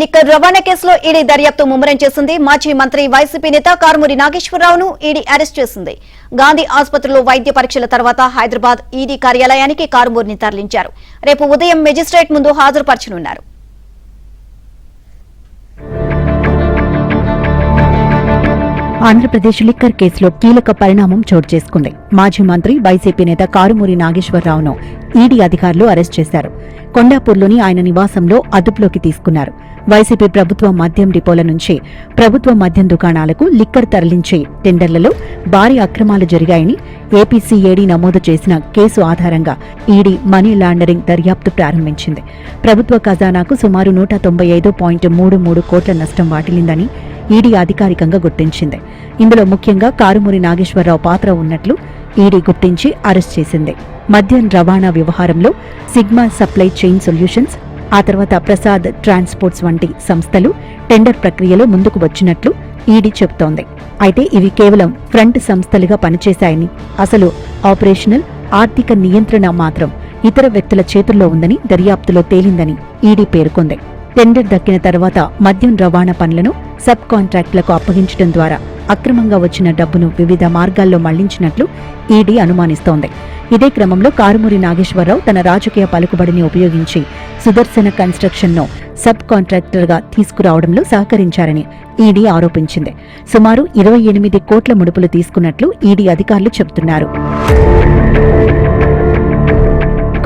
Liquor రవాణా కేసులో ED దర్యాప్తు ముమ్మరం చేసింది. మాజీ మంత్రి వైసీపీ నేత కారుమూరి నాగేశ్వరరావును ఈడీ అరెస్ట్ చేసింది. గాంధీ ఆసుపత్రిలో వైద్య పరీక్షల తర్వాత హైదరాబాద్ ఈడీ కార్యాలయానికి కారుమూరిని తరలించారు. రేపు ఉదయం మెజిస్ట్రేట్ ముందు హాజరుపరచనున్నారు. ఆంధ్రప్రదేశ్ లిక్కర్ కేసులో కీలక పరిణామం చోటు చేసుకుంది. మాజీ మంత్రి వైసీపీ నేత కారుమూరి నాగేశ్వరరావును ఈడీ అధికారులు అరెస్ట్ చేశారు. కొండాపూర్లోని ఆయన నివాసంలో అదుపులోకి తీసుకున్నారు. వైసీపీ ప్రభుత్వ మద్యం డిపోల నుంచి ప్రభుత్వ మద్యం దుకాణాలకు లిక్కర్ తరలించే టెండర్లలో భారీ అక్రమాలు జరిగాయని ఏపీసీఏడీ నమోదు చేసిన కేసు ఆధారంగా ఈడీ మనీ లాండరింగ్ దర్యాప్తు ప్రారంభించింది. ప్రభుత్వ ఖజానాకు సుమారు 195.33 కోట్ల నష్టం వాటిల్లిందని ఈడీ అధికారికంగా గుర్తించింది. ఇందులో ముఖ్యంగా కారుమూరి నాగేశ్వరరావు పాత్ర ఉన్నట్లు ఈడీ గుర్తించి అరెస్ట్ చేసింది. మద్యం రవాణా వ్యవహారంలో సిగ్మా సప్లై చైన్ సొల్యూషన్స్, ఆ తర్వాత ప్రసాద్ ట్రాన్స్పోర్ట్స్ వంటి సంస్థలు టెండర్ ప్రక్రియలో ముందుకు వచ్చినట్లు ఈడీ చెబుతోంది. అయితే ఇవి కేవలం ఫ్రంట్ సంస్థలుగా పనిచేశాయని, అసలు ఆపరేషనల్ ఆర్థిక నియంత్రణ మాత్రం ఇతర వ్యక్తుల చేతుల్లో ఉందని దర్యాప్తులో తేలిందని ఈడీ పేర్కొంది. టెండర్ దక్కిన తర్వాత మద్యం రవాణా పనులను సబ్ కాంట్రాక్టులకు అప్పగించడం ద్వారా అక్రమంగా వచ్చిన డబ్బును వివిధ మార్గాల్లో మళ్లించినట్లు ఈడీ అనుమానిస్తోంది. ఇదే క్రమంలో కారుమూరి నాగేశ్వరరావు తన రాజకీయ పలుకుబడిని ఉపయోగించి సుదర్శన కన్స్ట్రక్షన్ను సబ్ కాంట్రాక్టర్గా తీసుకురావడంలో సహకరించారని ఈడీ ఆరోపించింది. సుమారు 28 కోట్ల ముడుపులు తీసుకున్నట్లు ఈడీ అధికారులు చెబుతున్నారు.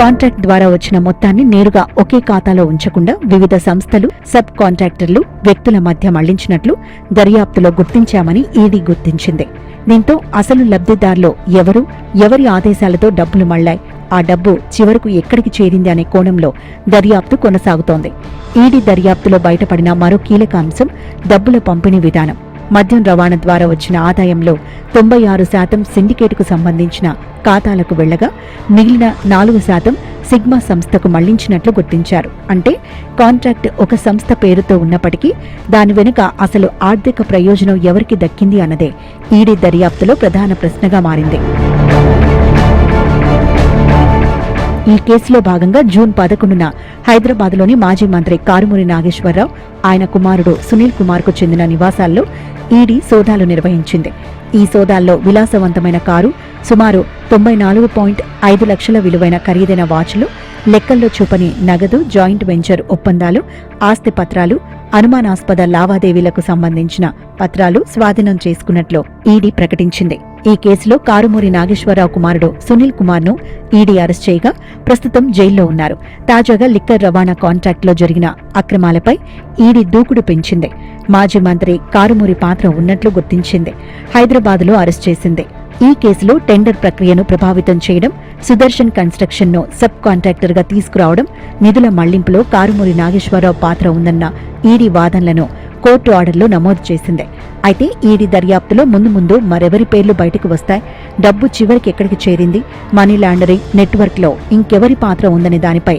కాంట్రాక్ట్ ద్వారా వచ్చిన మొత్తాన్ని నేరుగా ఒకే ఖాతాలో ఉంచకుండా వివిధ సంస్థలు, సబ్ కాంట్రాక్టర్లు, వ్యక్తుల మధ్య మళ్లించినట్లు దర్యాప్తులో గుర్తించామని ఈడీ గుర్తించింది. దీంతో అసలు లబ్ధిదారులు ఎవరు, ఎవరి ఆదేశాలతో డబ్బులు మళ్లాయి, ఆ డబ్బు చివరకు ఎక్కడికి చేరింది అనే కోణంలో దర్యాప్తు కొనసాగుతోంది. ఈడీ దర్యాప్తులో బయటపడిన మరో కీలక అంశం డబ్బుల పంపిణీ విధానం. మద్యం రవాణా ద్వారా వచ్చిన ఆదాయంలో 96% సిండికేట్కు సంబంధించిన ఖాతాలకు వెళ్లగా మిగిలిన 4% సిగ్మా సంస్థకు మళ్లించినట్లు గుర్తించారు. అంటే కాంట్రాక్ట్ ఒక సంస్థ పేరుతో ఉన్నప్పటికీ దాని వెనుక అసలు ఆర్థిక ప్రయోజనం ఎవరికి దక్కింది అన్నదే ఈడీ దర్యాప్తులో ప్రధాన ప్రశ్నగా మారింది. ఈ కేసులో భాగంగా జూన్ 11న హైదరాబాద్లోని మాజీ మంత్రి కారుమూరి నాగేశ్వరరావు, ఆయన కుమారుడు సునీల్ కుమార్కు చెందిన నివాసాల్లో ఈడీ సోదాలు నిర్వహించింది. ఈ సోదాల్లో విలాసవంతమైన కారు, సుమారు 94.5 లక్షల విలువైన ఖరీదైన వాచ్లు, లెక్కల్లో చూపని నగదు, జాయింట్ వెంచర్ ఒప్పందాలు, ఆస్తి పత్రాలు, అనుమానాస్పద లావాదేవీలకు సంబంధించిన పత్రాలు స్వాధీనం చేసుకున్నట్లు ఈడీ ప్రకటించింది. ఈ కేసులో కారుమూరి నాగేశ్వరరావు కుమారుడు సునీల్ కుమార్ను ఈడీ అరెస్ట్ చేయగా ప్రస్తుతం జైల్లో ఉన్నారు. తాజాగా లిక్కర్ రవాణా కాంట్రాక్టులో జరిగిన అక్రమాలపై ఈడీ దూకుడు పెంచింది. మాజీ మంత్రి కారుమూరి పాత్ర ఉన్నట్లు గుర్తించింది. హైదరాబాద్లో అరెస్ట్ చేసింది. ఈ కేసులో టెండర్ ప్రక్రియను ప్రభావితం చేయడం, సుదర్శన్ కన్స్ట్రక్షన్ను సబ్ కాంట్రాక్టర్గా తీసుకురావడం, నిధుల మళ్లింపులో కారుమూరి నాగేశ్వరరావు పాత్ర ఉందన్న ఈడీ వాదనలను కోర్టు ఆర్డర్లో నమోదు చేసింది. అయితే ఈడీ దర్యాప్తులో ముందు మరెవరి పేర్లు బయటకు వస్తాయి, డబ్బు చివరికి ఎక్కడికి చేరింది, మనీ లాండరింగ్ నెట్వర్క్లో ఇంకెవరి పాత్ర ఉందనే దానిపై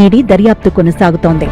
ఈడీ దర్యాప్తు కొనసాగుతోంది.